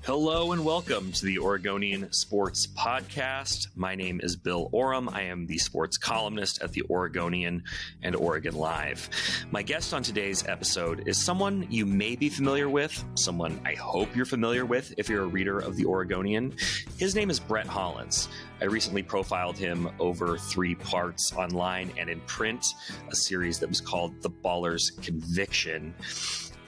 Hello and welcome to the Oregonian Sports Podcast. My name is Bill Oram. I am the sports columnist at the Oregonian and Oregon Live. My guest on today's episode is someone you may be familiar with, someone I hope you're familiar with if you're a reader of the Oregonian. His name is Brett Hollins. I recently profiled him over 3 parts online and in print, a series that was called The Baller's Conviction.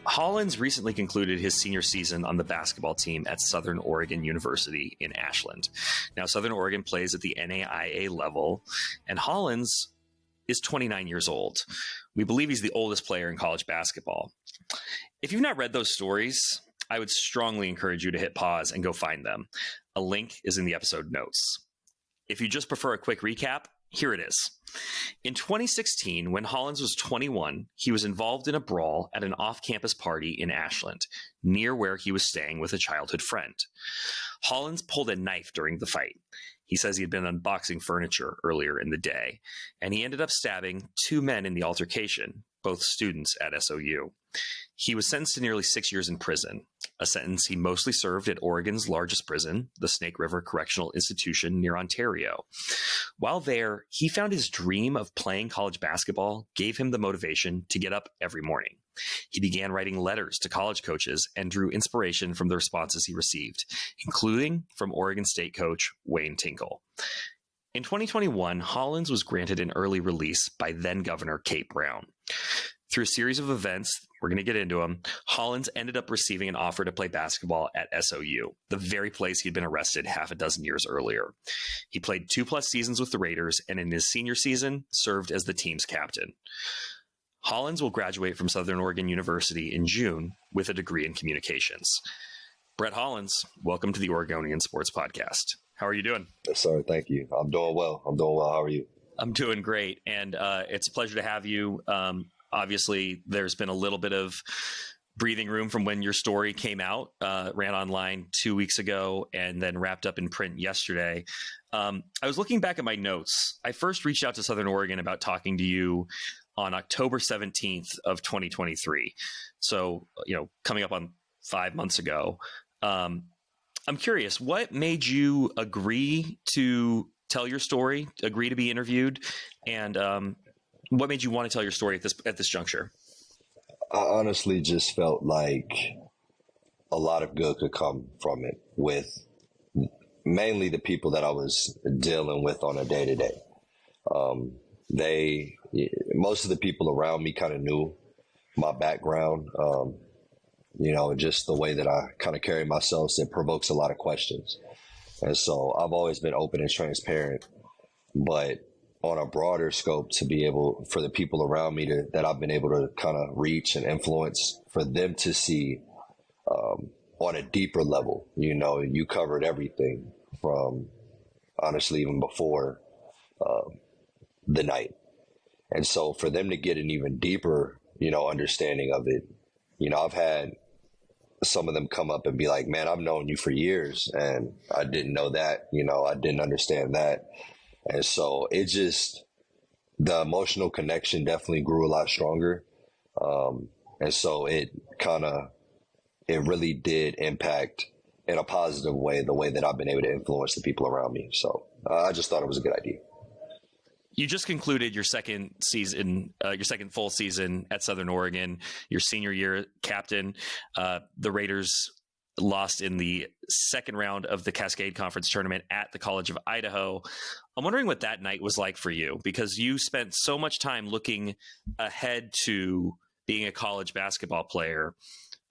Hollins recently concluded his senior season on the basketball team at Southern Oregon University in Ashland. Now, Southern Oregon plays at the NAIA level, and Hollins is 29 years old. We believe he's the oldest player in college basketball. If you've not read those stories, I would strongly encourage you to hit pause and go find them. A link is in the episode notes. If you just prefer a quick recap, here it is. In 2016, when Hollins was 21, he was involved in a brawl at an off-campus party in Ashland, near where he was staying with a childhood friend. Hollins pulled a knife during the fight. He says he had been unboxing furniture earlier in the day, and he ended up stabbing 2 men in the altercation, both students at SOU. He was sentenced to nearly 6 years in prison, a sentence he mostly served at Oregon's largest prison, the Snake River Correctional Institution near Ontario. While there, he found his dream of playing college basketball gave him the motivation to get up every morning. He began writing letters to college coaches and drew inspiration from the responses he received, including from Oregon State coach Wayne Tinkle. In 2021, Hollins was granted an early release by then-Governor Kate Brown. Through a series of events, we're going to get into them, Hollins ended up receiving an offer to play basketball at SOU, the very place he'd been arrested half a dozen years earlier. He played 2+ seasons with the Raiders, and in his senior season, served as the team's captain. Hollins will graduate from Southern Oregon University in June with a degree in communications. Brett Hollins, welcome to the Oregonian Sports Podcast. How are you doing? Yes, sir. Thank you. I'm doing well. How are you? I'm doing great, and it's a pleasure to have you. Obviously, there's been a little bit of breathing room from when your story came out, ran online 2 weeks ago, and then wrapped up in print yesterday. I was looking back at my notes. I first reached out to Southern Oregon about talking to you on October 17th of 2023. So, coming up on 5 months ago. I'm curious, what made you agree to tell your story, agree to be interviewed, and what made you want to tell your story at this juncture? I honestly just felt like a lot of good could come from it with mainly the people that I was dealing with on a day-to-day. Most of the people around me kind of knew my background, just the way that I kind of carry myself, it provokes a lot of questions. And so I've always been open and transparent, but on a broader scope, to be able for the people around me that I've been able to kind of reach and influence, for them to see on a deeper level. You covered everything from honestly even before the night. And so for them to get an even deeper, understanding of it, I've had some of them come up and be like, man, I've known you for years and I didn't know that, I didn't understand that. And so the emotional connection definitely grew a lot stronger. And so it really did impact in a positive way, the way that I've been able to influence the people around me. So I just thought it was a good idea. You just concluded your second season, your second full season at Southern Oregon, your senior year captain. The Raiders lost in the second round of the Cascade Conference tournament at the College of Idaho. I'm wondering what that night was like for you, because you spent so much time looking ahead to being a college basketball player.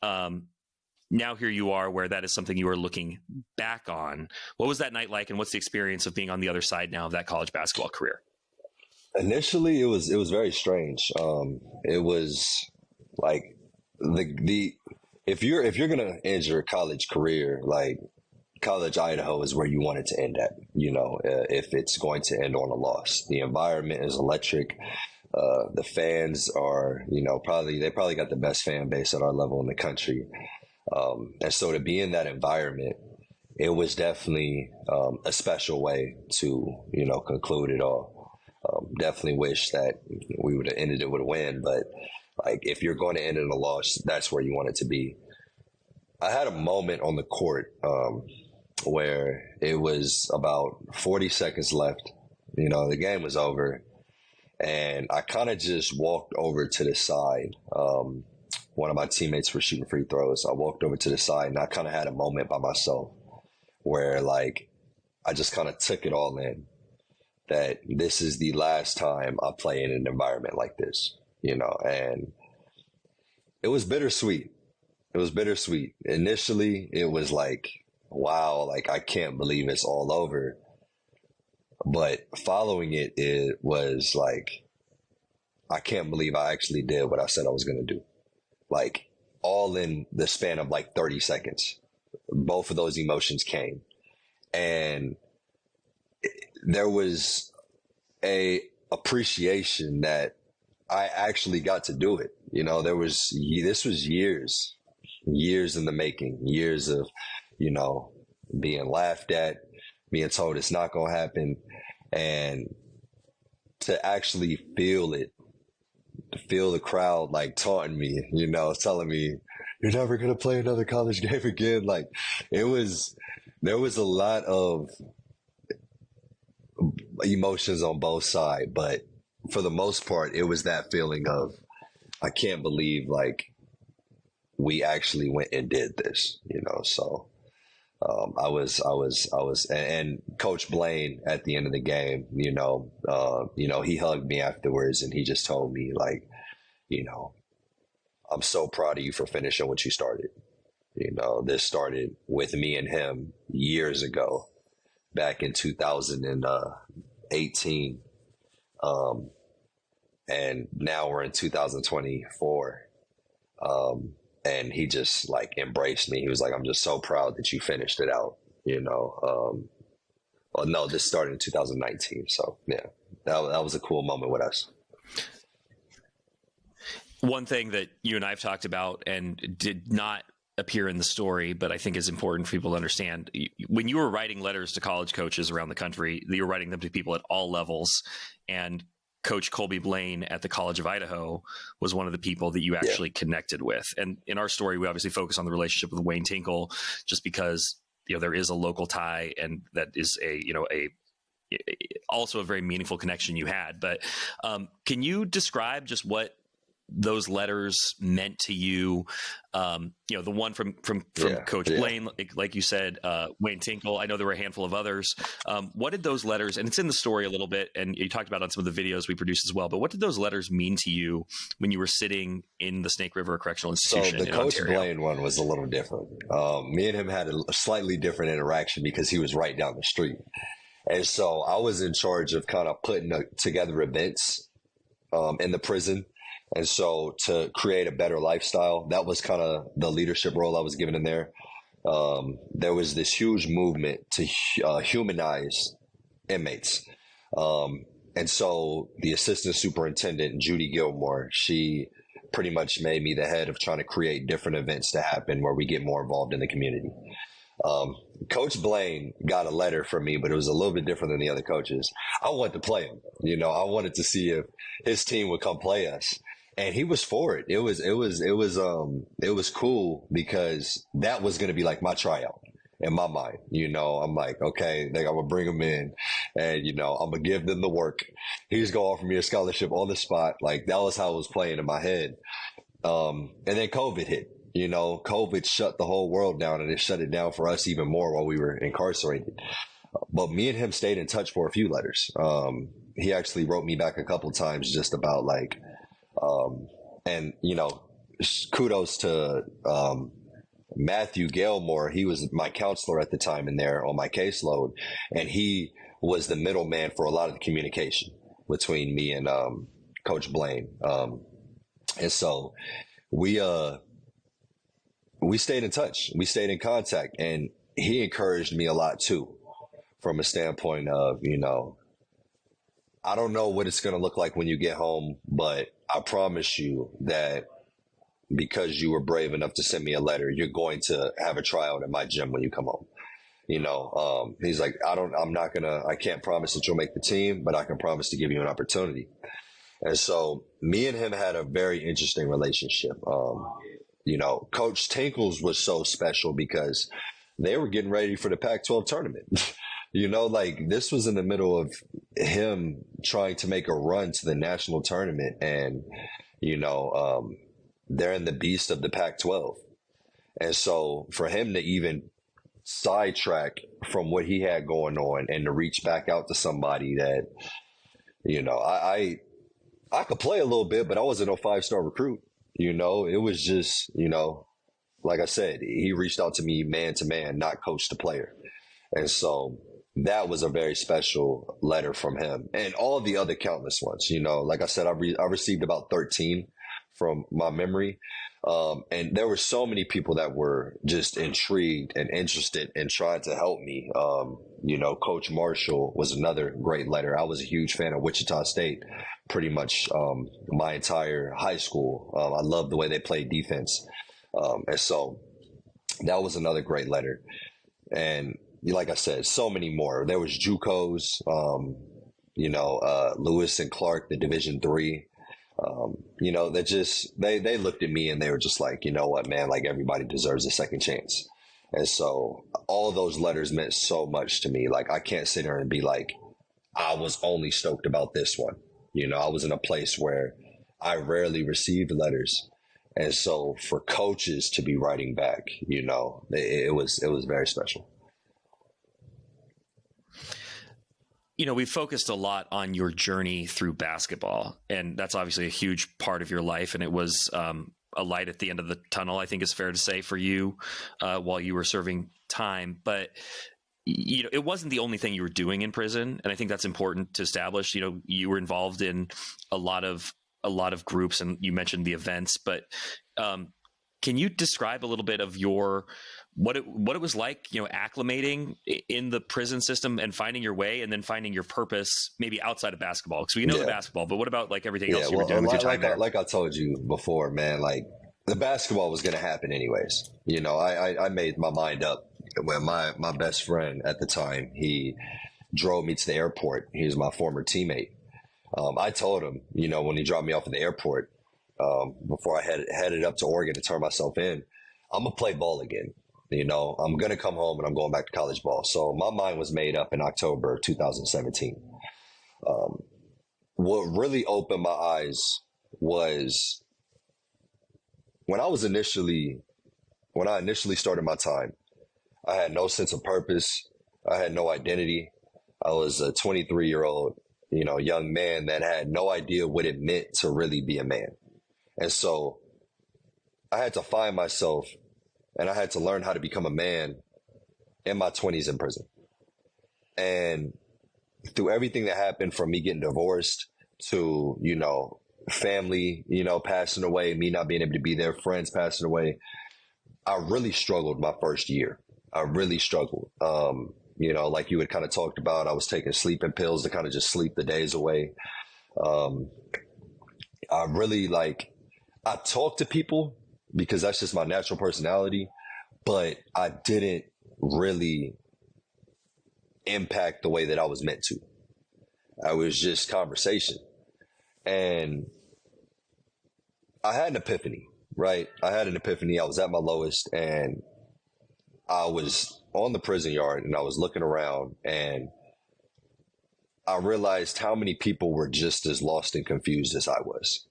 Now here you are where that is something you are looking back on. What was that night like, and what's the experience of being on the other side now of that college basketball career? Initially, it was very strange. It was like if you're gonna end your college career, like College Idaho is where you want it to end at. If it's going to end on a loss, the environment is electric. The fans are, they probably got the best fan base at our level in the country. And so to be in that environment, it was definitely a special way to, conclude it all. Definitely wish that we would have ended it with a win, but like if you're going to end in a loss, that's where you want it to be. I had a moment on the court where it was about 40 seconds left. The game was over, and I kind of just walked over to the side. One of my teammates was shooting free throws. I walked over to the side, and I kind of had a moment by myself where, like, I just kind of took it all in, that this is the last time I play in an environment like this, and it was bittersweet. It was bittersweet. Initially, it was like, wow, like, I can't believe it's all over. But following it, it was like, I can't believe I actually did what I said I was going to do. Like, all in the span of like 30 seconds. Both of those emotions came. And there was a appreciation that I actually got to do it. This was years in the making, years of, being laughed at, being told it's not going to happen. And to actually feel it, to feel the crowd like taunting me, telling me, you're never going to play another college game again. Like, there was a lot of emotions on both sides, but for the most part, it was that feeling of, I can't believe, like, we actually went and did this, so I was, and Coach Blaine at the end of the game, he hugged me afterwards, and he just told me, like, I'm so proud of you for finishing what you started. This started with me and him years ago, back in 2018. And now we're in 2024. And he just, like, embraced me. He was like, I'm just so proud that you finished it out, Well, no, this started in 2019. So, yeah, that was a cool moment with us. One thing that you and I have talked about and did not appear in the story, but I think is important for people to understand, when you were writing letters to college coaches around the country, you were writing them to people at all levels, and Coach Colby Blaine at the College of Idaho was one of the people that you actually connected with. And in our story, we obviously focus on the relationship with Wayne Tinkle, just because, there is a local tie, and that is also a very meaningful connection you had. But can you describe just what those letters meant to you? The one from Coach Blaine, like you said, Wayne Tinkle. I know there were a handful of others. What did those letters, and it's in the story a little bit, and you talked about it on some of the videos we produced as well, but what did those letters mean to you when you were sitting in the Snake River Correctional Institution? So the Coach Blaine one was a little different. Me and him had a slightly different interaction because he was right down the street. And so I was in charge of kind of putting together events in the prison. And so to create a better lifestyle, that was kind of the leadership role I was given in there. There was this huge movement to humanize inmates. And so the assistant superintendent, Judy Gilmore, she pretty much made me the head of trying to create different events to happen where we get more involved in the community. Coach Blaine got a letter from me, but it was a little bit different than the other coaches. I wanted to play him. I wanted to see if his team would come play us. And he was for it. It was cool because that was going to be like my tryout in my mind. I'm like, okay, I'm going to bring him in, and, I'm going to give them the work. He's going to offer me a scholarship on the spot. Like, that was how it was playing in my head. And then COVID hit. COVID shut the whole world down, and it shut it down for us even more while we were incarcerated. But me and him stayed in touch for a few letters. He actually wrote me back a couple of times just about, like, and, kudos to Matthew Gailmore. He was my counselor at the time in there on my caseload, and he was the middleman for a lot of the communication between me and Coach Blaine. And so we stayed in touch. We stayed in contact, and he encouraged me a lot too, from a standpoint of, I don't know what it's going to look like when you get home, but I promise you that because you were brave enough to send me a letter, you're going to have a tryout at my gym when you come home. He's like, I can't promise that you'll make the team, but I can promise to give you an opportunity. And so me and him had a very interesting relationship. Coach Tinkles was so special because they were getting ready for the Pac-12 tournament. Like this was in the middle of him trying to make a run to the national tournament. And, they're in the beast of the Pac-12. And so for him to even sidetrack from what he had going on and to reach back out to somebody that, I could play a little bit, but I wasn't a 5-star recruit. It was just, like I said, he reached out to me man to man, not coach to player. And so that was a very special letter from him, and all the other countless ones. Like I said, I received about 13 from my memory. And there were so many people that were just intrigued and interested in trying to help me. Coach Marshall was another great letter. I was a huge fan of Wichita State pretty much my entire high school. I loved the way they played defense. And so that was another great letter. And like I said, so many more. There was JUCOs, Lewis and Clark, the Division III. They looked at me and they were just like, you know what, man, like everybody deserves a second chance. And so all those letters meant so much to me. Like I can't sit here and be like, I was only stoked about this one. I was in a place where I rarely received letters. And so for coaches to be writing back, it was very special. We focused a lot on your journey through basketball, and that's obviously a huge part of your life. And it was a light at the end of the tunnel, I think is fair to say, for you while you were serving time. But it wasn't the only thing you were doing in prison, and I think that's important to establish. You were involved in a lot of groups, and you mentioned the events. But can you describe a little bit of what it was like, acclimating in the prison system and finding your way, and then finding your purpose maybe outside of basketball? Because we know the basketball, but what about like everything else you were doing with your time there? Like I told you before, man, like the basketball was going to happen anyways. I made my mind up when my best friend at the time, he drove me to the airport. He was my former teammate. I told him, when he dropped me off at the airport, before I headed up to Oregon to turn myself in, I'm going to play ball again. I'm going to come home and I'm going back to college ball. So my mind was made up in October 2017. What really opened my eyes was when I initially started my time, I had no sense of purpose. I had no identity. I was a 23-year-old, young man that had no idea what it meant to really be a man. And so I had to find myself, and I had to learn how to become a man in my 20s in prison. And through everything that happened, from me getting divorced to, family, passing away, me not being able to be there, friends passing away, I really struggled my first year. I really struggled. Like you had kind of talked about, I was taking sleeping pills to kind of just sleep the days away. I talk to people because that's just my natural personality, but I didn't really impact the way that I was meant to. I was just conversation. And I had an epiphany, right? I had an epiphany. I was at my lowest, and I was on the prison yard, and I was looking around, and I realized how many people were just as lost and confused as I was.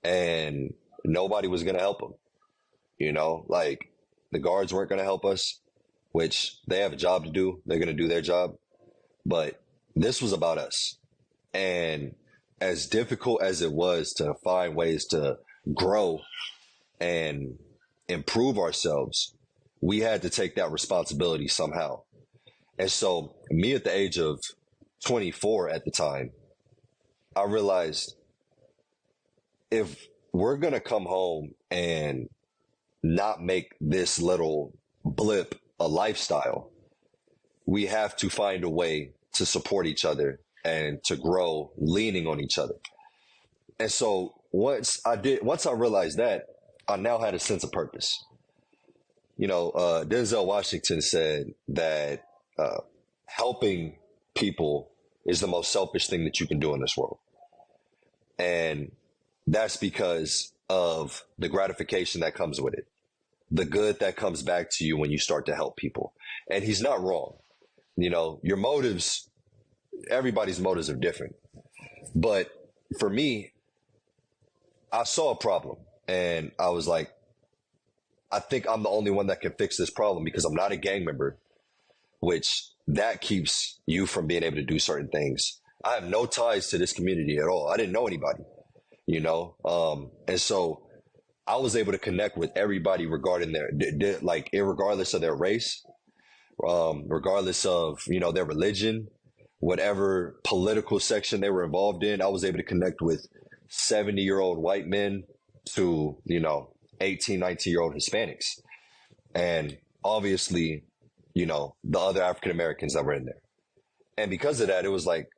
And nobody was going to help them. Like the guards weren't going to help us, which they have a job to do. They're going to do their job. But this was about us. And as difficult as it was to find ways to grow and improve ourselves, we had to take that responsibility somehow. And so me at the age of 24 at the time, I realized if we're going to come home and not make this little blip a lifestyle, we have to find a way to support each other and to grow leaning on each other. And so once I realized that, I now had a sense of purpose. Denzel Washington said that helping people is the most selfish thing that you can do in this world. And that's because of the gratification that comes with it, the good that comes back to you when you start to help people. And he's not wrong. You know, your motives, everybody's motives are different. But for me, I saw a problem and I was like, I think I'm the only one that can fix this problem because I'm not a gang member, which that keeps you from being able to do certain things. I have no ties to this community at all. I didn't know anybody, you know? And so I was able to connect with everybody regarding like, regardless of their race, regardless of, you know, their religion, whatever political section they were involved in. I was able to connect with 70-year-old white men to, you know, 18, 19-year-old Hispanics. And obviously, you know, the other African Americans that were in there. And because of that, it was like,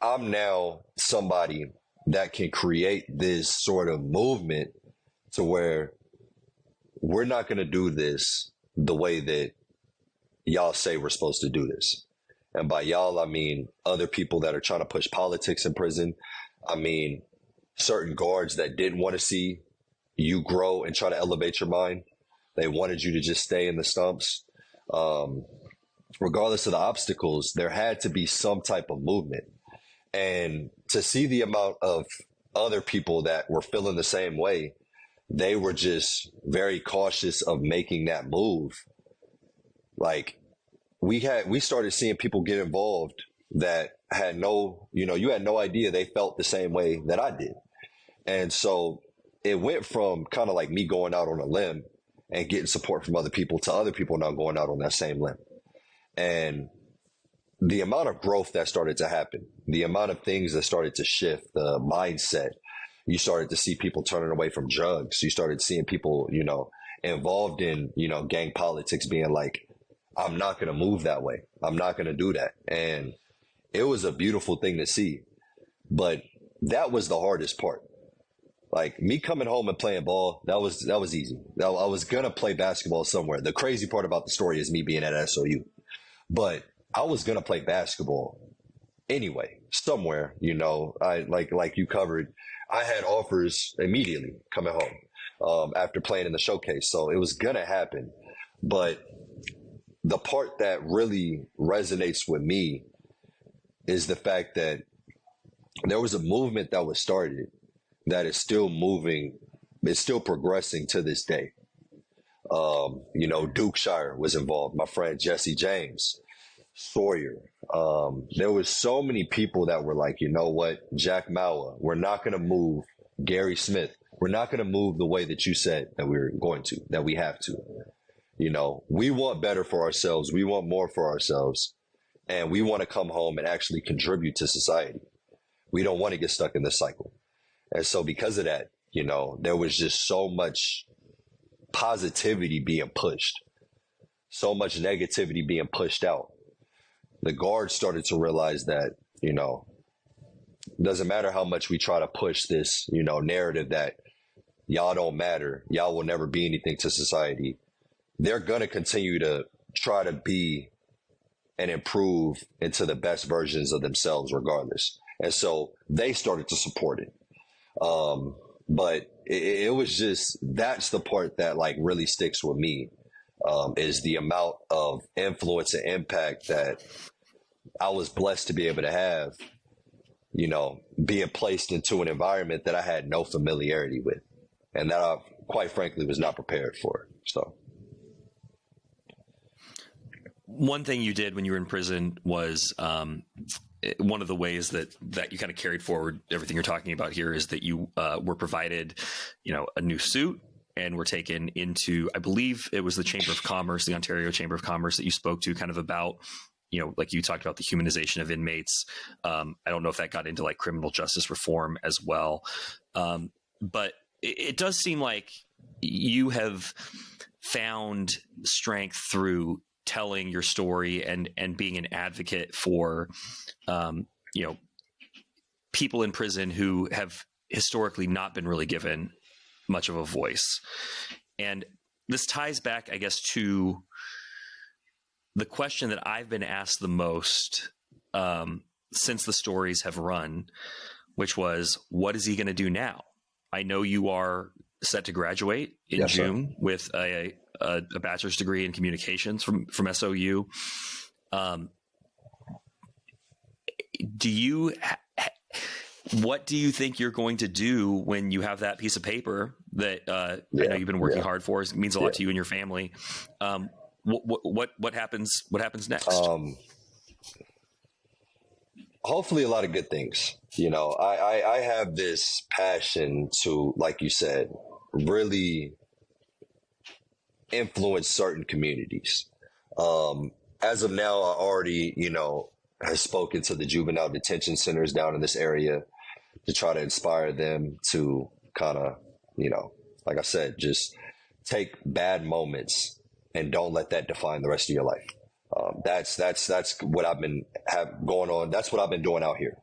I'm now somebody that can create this sort of movement to where we're not going to do this the way that y'all say we're supposed to do this. And by y'all, I mean other people that are trying to push politics in prison. I mean certain guards that didn't want to see you grow and try to elevate your mind. They wanted you to just stay in the stumps. Regardless of the obstacles, there had to be some type of movement. And to see the amount of other people that were feeling the same way, they were just very cautious of making that move. Like we started seeing people get involved that had no, you know, you had no idea they felt the same way that I did. And so it went from kind of like me going out on a limb and getting support from other people to other people not going out on that same limb. And the amount of growth that started to happen, the amount of things that started to shift, the mindset, you started to see people turning away from drugs. You started seeing people, you know, involved in, you know, gang politics being like, I'm not going to move that way. I'm not going to do that. And it was a beautiful thing to see. But that was the hardest part. Like me coming home and playing ball, that was easy. I was going to play basketball somewhere. The crazy part about the story is me being at SOU. But I was going to play basketball anyway, somewhere, you know. I like you covered, I had offers immediately coming home after playing in the showcase. So it was going to happen. But the part that really resonates with me is the fact that there was a movement that was started that is still moving, it's still progressing to this day. You know, Dukeshire was involved, my friend Jesse James, Sawyer. There was so many people that were like, you know what, Jack Maua, we're not going to move. Gary Smith, we're not going to move the way that you said that we were going to, that we have to. You know, we want better for ourselves. We want more for ourselves. And we want to come home and actually contribute to society. We don't want to get stuck in this cycle. And so because of that, you know, there was just so much positivity being pushed, so much negativity being pushed out. The guards started to realize that, you know, it doesn't matter how much we try to push this, you know, narrative that y'all don't matter, y'all will never be anything to society. They're going to continue to try to be and improve into the best versions of themselves regardless. And so they started to support it. But it was just, that's the part that like really sticks with me, is the amount of influence and impact that I was blessed to be able to have, you know, being placed into an environment that I had no familiarity with and that I quite frankly was not prepared for. So one thing you did when you were in prison was, one of the ways that you kind of carried forward everything you're talking about here is that you were provided, you know, a new suit and were taken into, I believe it was the Chamber of Commerce, the Ontario Chamber of Commerce that you spoke to kind of about, you know, like you talked about the humanization of inmates. I don't know if that got into like criminal justice reform as well. But it does seem like you have found strength through telling your story and being an advocate for, you know, people in prison who have historically not been really given much of a voice. And this ties back, I guess, to the question that I've been asked the most since the stories have run, which was, what is he going to do now? I know you are set to graduate in Yes, sir. June with a bachelor's degree in communications from SOU. What do you think you're going to do when you have that piece of paper that I know you've been working hard for? It means a lot to you and your family. What happens? What happens next? Hopefully a lot of good things. I have this passion to, like you said, really influence certain communities. As of now, I already, has spoken to the juvenile detention centers down in this area to try to inspire them to kind of, like I said, just take bad moments and don't let that define the rest of your life. That's what I've been going on. That's what I've been doing out here.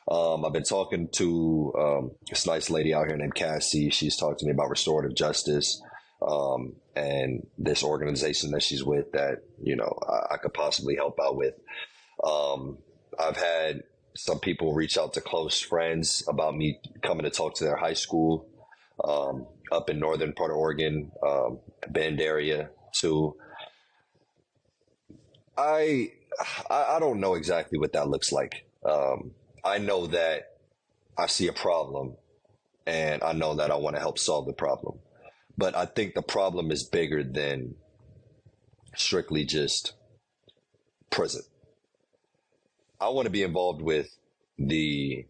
I've been talking to this nice lady out here named Cassie. She's talked to me about restorative justice and this organization that she's with that, I could possibly help out with. I've had some people reach out to close friends about me coming to talk to their high school up in northern part of Oregon, Bend area too. I don't know exactly what that looks like. I know that I see a problem and I know that I want to help solve the problem. But I think the problem is bigger than strictly just prison. I want to be involved with the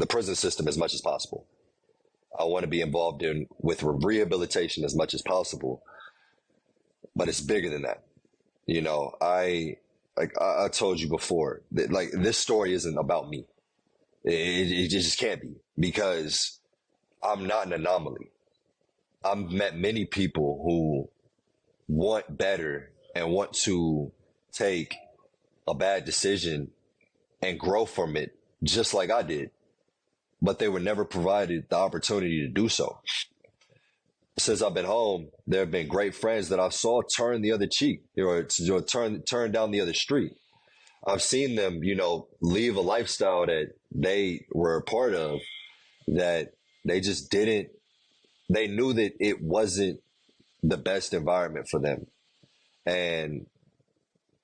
prison system as much as possible. I want to be involved with rehabilitation as much as possible, but it's bigger than that. I told you before that, like, this story isn't about me. It just can't be, because I'm not an anomaly. I've met many people who want better and want to take a bad decision and grow from it just like I did, but they were never provided the opportunity to do so. Since I've been home, there have been great friends that I saw turn the other cheek, or turn down the other street. I've seen them, leave a lifestyle that they were a part of, that they just didn't. They knew that it wasn't the best environment for them, and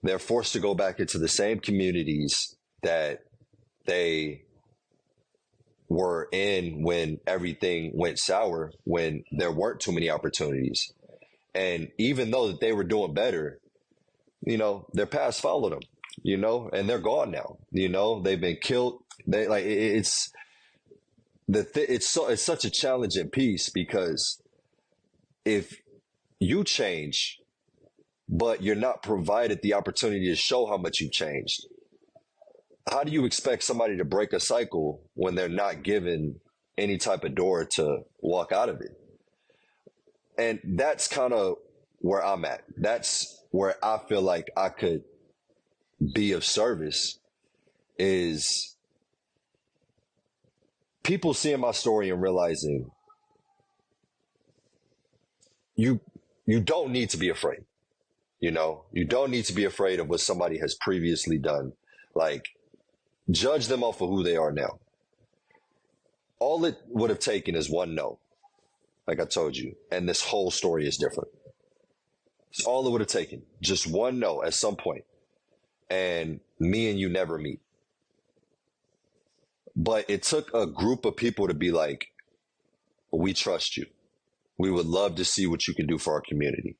they're forced to go back into the same communities that they were in when everything went sour, when there weren't too many opportunities. And even though that they were doing better, their past followed them, and they're gone now. They've been killed. It's such a challenging piece, because if you change, but you're not provided the opportunity to show how much you've changed, how do you expect somebody to break a cycle when they're not given any type of door to walk out of it? And that's kind of where I'm at. That's where I feel like I could be of service, is people seeing my story and realizing you don't need to be afraid. You don't need to be afraid of what somebody has previously done. Like, judge them off of who they are now. All it would have taken is one no, like I told you, and this whole story is different. It's all it would have taken, just one no at some point, and me and you never meet. But it took a group of people to be like, we trust you. We would love to see what you can do for our community.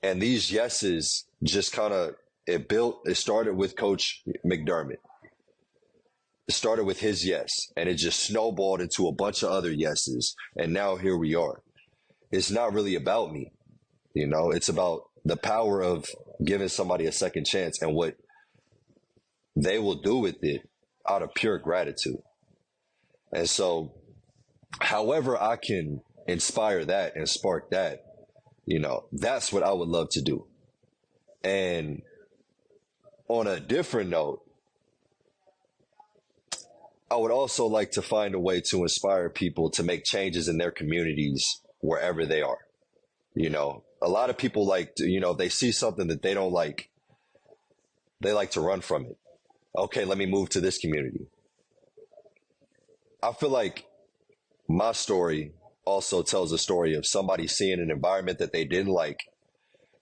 And these yeses just kind of, it started with Coach McDermott. It started with his yes, and it just snowballed into a bunch of other yeses. And now here we are. It's not really about me. It's about the power of giving somebody a second chance and what they will do with it out of pure gratitude. And so, however I can inspire that and spark that, that's what I would love to do. And on a different note, I would also like to find a way to inspire people to make changes in their communities wherever they are. A lot of people they see something that they don't like, they like to run from it. Okay, let me move to this community. I feel like my story also tells a story of somebody seeing an environment that they didn't like,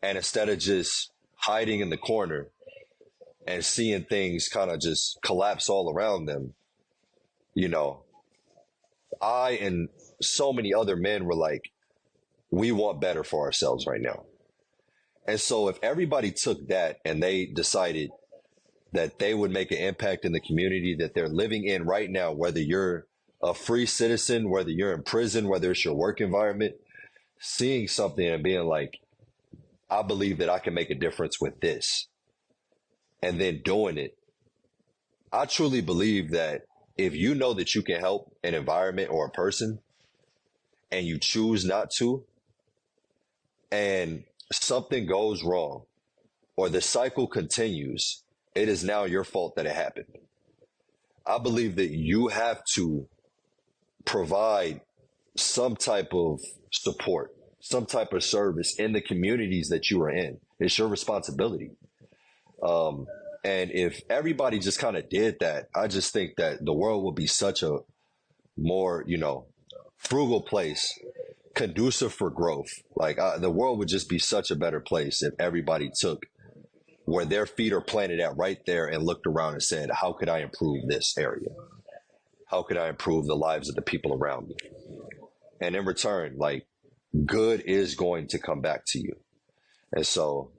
and instead of just hiding in the corner and seeing things kind of just collapse all around them, you know, I and so many other men were like, we want better for ourselves right now. And so if everybody took that and they decided that they would make an impact in the community that they're living in right now, whether you're a free citizen, whether you're in prison, whether it's your work environment, seeing something and being like, I believe that I can make a difference with this, and then doing it. I truly believe that if you know that you can help an environment or a person and you choose not to, and something goes wrong or the cycle continues, it is now your fault that it happened. I believe that you have to provide some type of support, some type of service in the communities that you are in. It's your responsibility. And if everybody just kind of did that, I just think that the world would be such a more, frugal place, conducive for growth. Like the world would just be such a better place if everybody took where their feet are planted at right there and looked around and said, how could I improve this area? How could I improve the lives of the people around me? And in return, like, good is going to come back to you. And so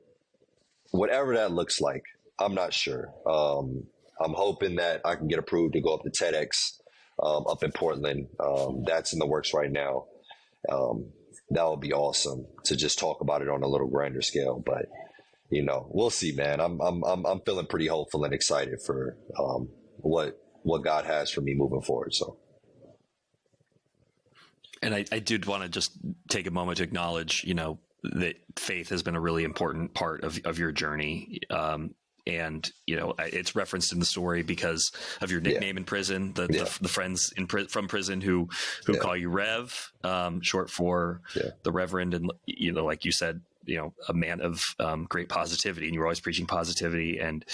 whatever that looks like, I'm not sure. I'm hoping that I can get approved to go up to TEDx up in Portland. That's in the works right now. That would be awesome to just talk about it on a little grander scale. But, we'll see, man. I'm feeling pretty hopeful and excited for what God has for me moving forward. So. And I did want to just take a moment to acknowledge, that faith has been a really important part of your journey. And, it's referenced in the story because of your nickname in prison, the friends from prison who call you Rev, short for the Reverend. And, like you said, a man of great positivity, and you were always preaching positivity and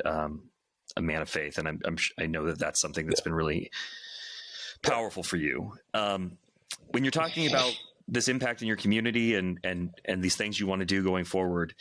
a man of faith. And I know that that's something that's been really powerful for you. When you're talking about this impact in your community and these things you want to do going forward,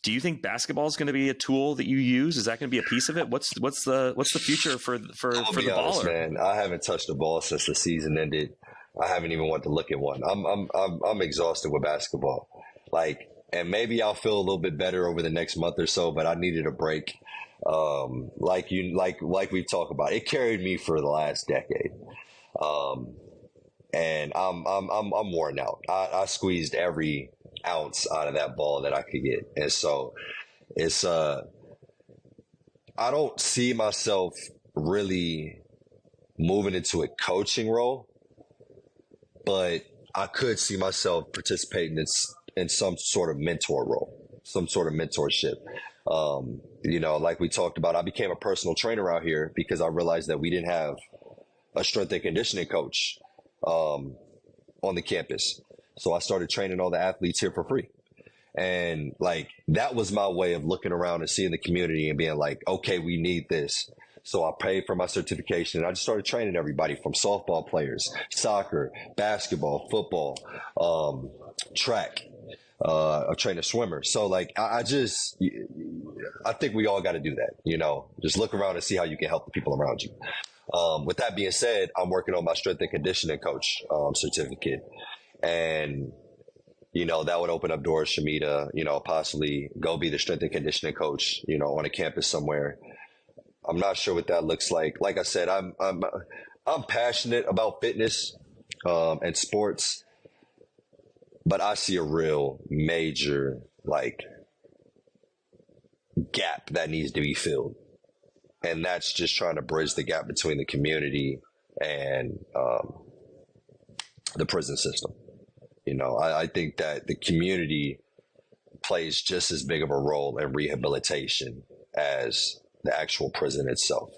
do you think basketball is going to be a tool that you use? Is that going to be a piece of it? What's the future for the baller? Man, I haven't touched a ball since the season ended. I haven't even wanted to look at one. I'm exhausted with basketball. Like, and maybe I'll feel a little bit better over the next month or so, but I needed a break. Like we talk about, it carried me for the last decade. And I'm worn out. I squeezed every ounce out of that ball that I could get. And so it's, I don't see myself really moving into a coaching role, but I could see myself participating in some sort of mentor role, some sort of mentorship. Like we talked about, I became a personal trainer out here because I realized that we didn't have a strength and conditioning coach on the campus. So I started training all the athletes here for free. And like, that was my way of looking around and seeing the community and being like, okay, we need this. So I paid for my certification and I just started training everybody from softball players, soccer, basketball, football, track. I train a swimmer. So like, I think we all got to do that, just look around and see how you can help the people around you. With that being said, I'm working on my strength and conditioning coach certificate. And, that would open up doors for me to, possibly go be the strength and conditioning coach, on a campus somewhere. I'm not sure what that looks like. Like I said, I'm passionate about fitness and sports, but I see a real major gap that needs to be filled. And that's just trying to bridge the gap between the community and the prison system. I think that the community plays just as big of a role in rehabilitation as the actual prison itself.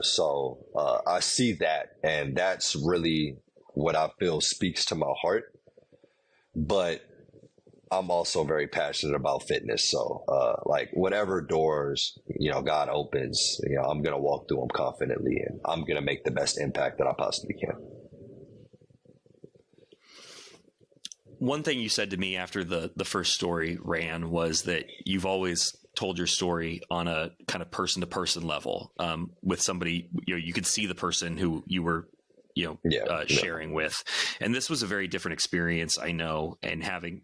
So I see that, and that's really what I feel speaks to my heart. But I'm also very passionate about fitness. So, like whatever doors, God opens, I'm going to walk through them confidently, and I'm going to make the best impact that I possibly can. One thing you said to me after the first story ran was that you've always told your story on a kind of person to person level, with somebody, you could see the person who you were, sharing with. And this was a very different experience, I know. And having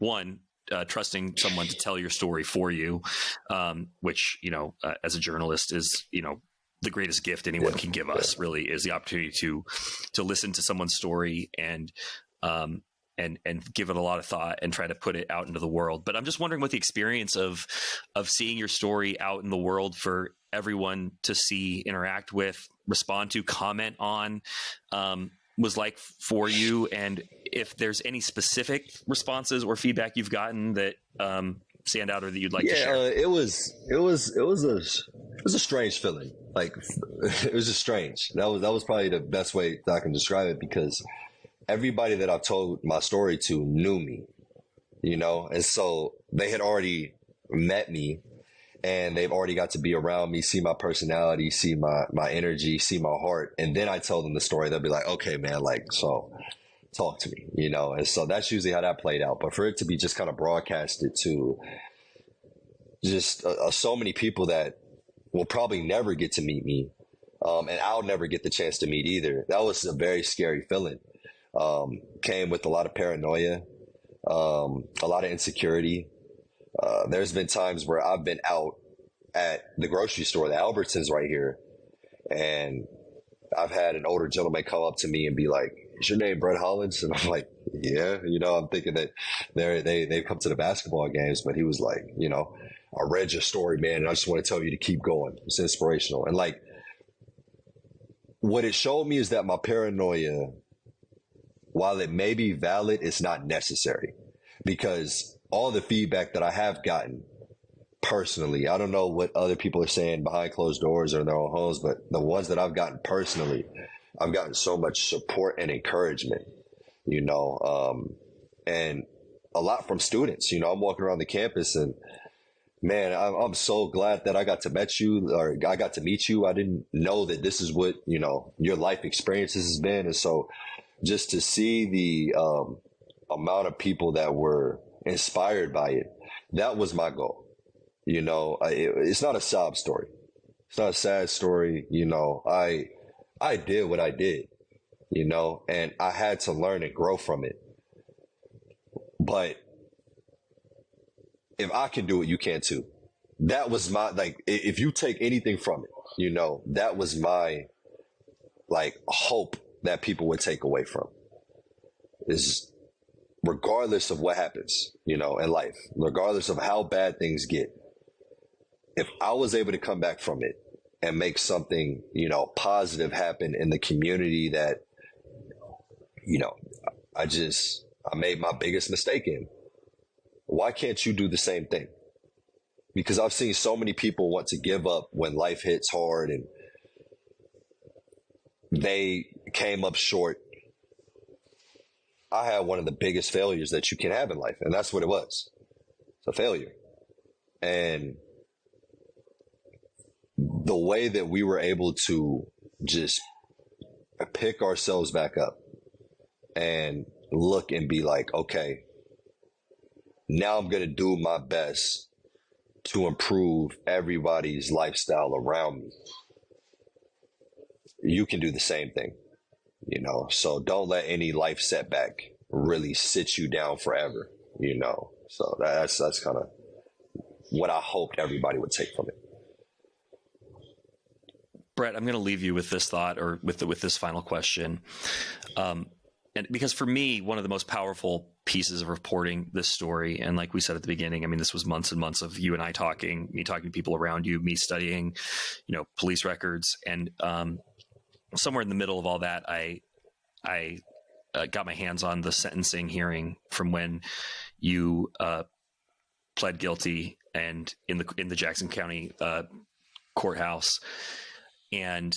trusting someone to tell your story for you, which, as a journalist is, the greatest gift anyone can give us, really, is the opportunity to listen to someone's story and give it a lot of thought and try to put it out into the world. But I'm just wondering what the experience of seeing your story out in the world for everyone to see, interact with, respond to, comment on, was like for you, and if there's any specific responses or feedback you've gotten that stand out or that you'd like to share. It was a strange feeling. Like, it was just strange. That was probably the best way that I can describe it, because everybody that I've told my story to knew me, and so they had already met me, and they've already got to be around me, see my personality, see my energy, see my heart. And then I tell them the story. They'll be like, okay, man, so talk to me, and so that's usually how that played out. But for it to be just kind of broadcasted to just so many people that will probably never get to meet me, and I'll never get the chance to meet either, that was a very scary feeling. Came with a lot of paranoia, a lot of insecurity. There's been times where I've been out at the grocery store, the Albertsons right here, and I've had an older gentleman come up to me and be like, "Is your name Brett Hollins?" And I'm like, "Yeah." I'm thinking that they've come to the basketball games, but he was like, "I read your story, man, and I just want to tell you to keep going. It's inspirational." And like, what it showed me is that my paranoia, while it may be valid, it's not necessary, because all the feedback that I have gotten personally, I don't know what other people are saying behind closed doors or in their own homes, but the ones that I've gotten personally, I've gotten so much support and encouragement, and a lot from students. I'm walking around the campus, and man, I'm so glad that I got to meet you. I didn't know that this is what, your life experiences has been. And so just to see the amount of people that were inspired by it, that was my goal. It's not a sob story. It's not a sad story. I did what I did, and I had to learn and grow from it. But if I can do it, you can too. That was my, if you take anything from it, that was my, hope that people would take away from, is regardless of what happens, in life, regardless of how bad things get, if I was able to come back from it and make something, positive happen in the community that, I made my biggest mistake in, why can't you do the same thing? Because I've seen so many people want to give up when life hits hard and they came up short. I had one of the biggest failures that you can have in life, and that's what it was. It's a failure. And the way that we were able to just pick ourselves back up and look and be like, okay, now I'm going to do my best to improve everybody's lifestyle around me. You can do the same thing, so don't let any life setback really sit you down forever, so that's kind of what I hoped everybody would take from it. Brett, I'm going to leave you with this thought, or with this final question. And because for me, one of the most powerful pieces of reporting this story, and like we said at the beginning, I mean, this was months and months of you and I talking, me talking to people around you, me studying, police records. And somewhere in the middle of all that, I got my hands on the sentencing hearing from when you pled guilty, and in the Jackson County courthouse. And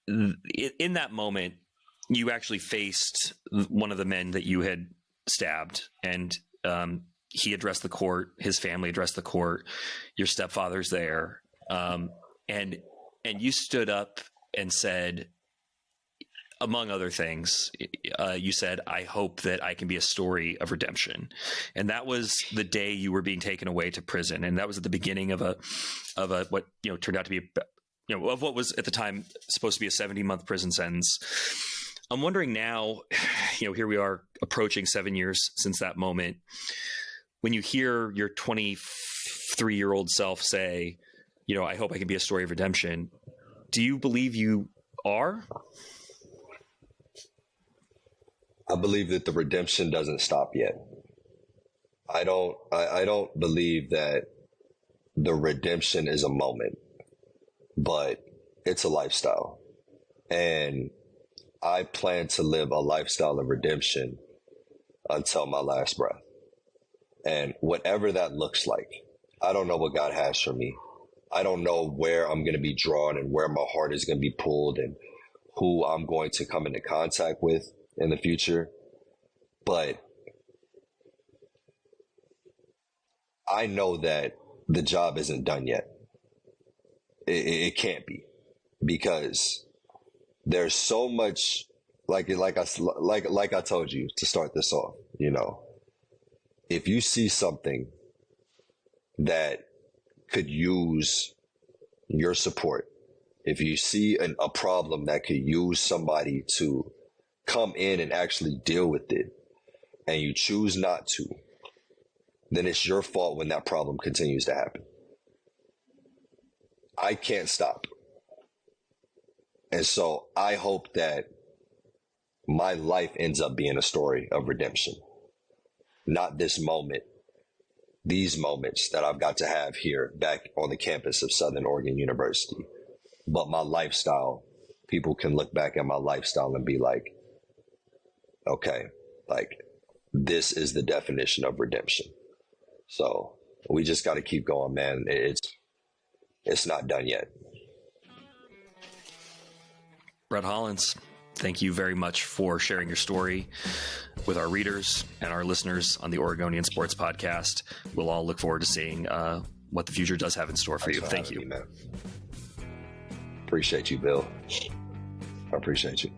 in that moment, you actually faced one of the men that you had stabbed, and he addressed the court, his family addressed the court, your stepfather's there. And you stood up and said, among other things, you said, "I hope that I can be a story of redemption." And that was the day you were being taken away to prison. And that was at the beginning of a what, turned out to be, of what was at the time supposed to be a 70-month prison sentence. I'm wondering now, here we are approaching 7 years since that moment. When you hear your 23-year-old self say, "I hope I can be a story of redemption," do you believe you are? I believe that the redemption doesn't stop yet. I don't believe that the redemption is a moment, but it's a lifestyle. And I plan to live a lifestyle of redemption until my last breath. And whatever that looks like, I don't know what God has for me. I don't know where I'm going to be drawn and where my heart is going to be pulled and who I'm going to come into contact with in the future. But I know that the job isn't done yet. It can't be, because there's so much, like I told you to start this off, if you see something that could use your support, if you see a problem that could use somebody to come in and actually deal with it, and you choose not to, then it's your fault when that problem continues to happen. I can't stop. And so I hope that my life ends up being a story of redemption. Not this moment, these moments that I've got to have here back on the campus of Southern Oregon University, but my lifestyle. People can look back at my lifestyle and be like, okay, this is the definition of redemption. So we just got to keep going, man. It's not done yet. Brett Hollins, thank you very much for sharing your story with our readers and our listeners on the Oregonian Sports Podcast. We'll all look forward to seeing what the future does have in store for you. Thank you. Me, man. Appreciate you, Bill. I appreciate you.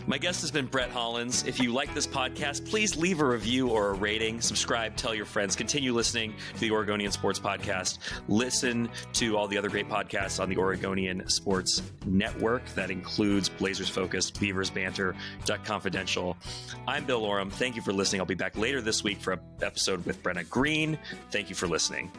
My guest has been Brett Hollins. If you like this podcast, please leave a review or a rating. Subscribe, tell your friends. Continue listening to the Oregonian Sports Podcast. Listen to all the other great podcasts on the Oregonian Sports Network. That includes Blazers Focus, Beavers Banter, Duck Confidential. I'm Bill Oram. Thank you for listening. I'll be back later this week for an episode with Brenna Green. Thank you for listening.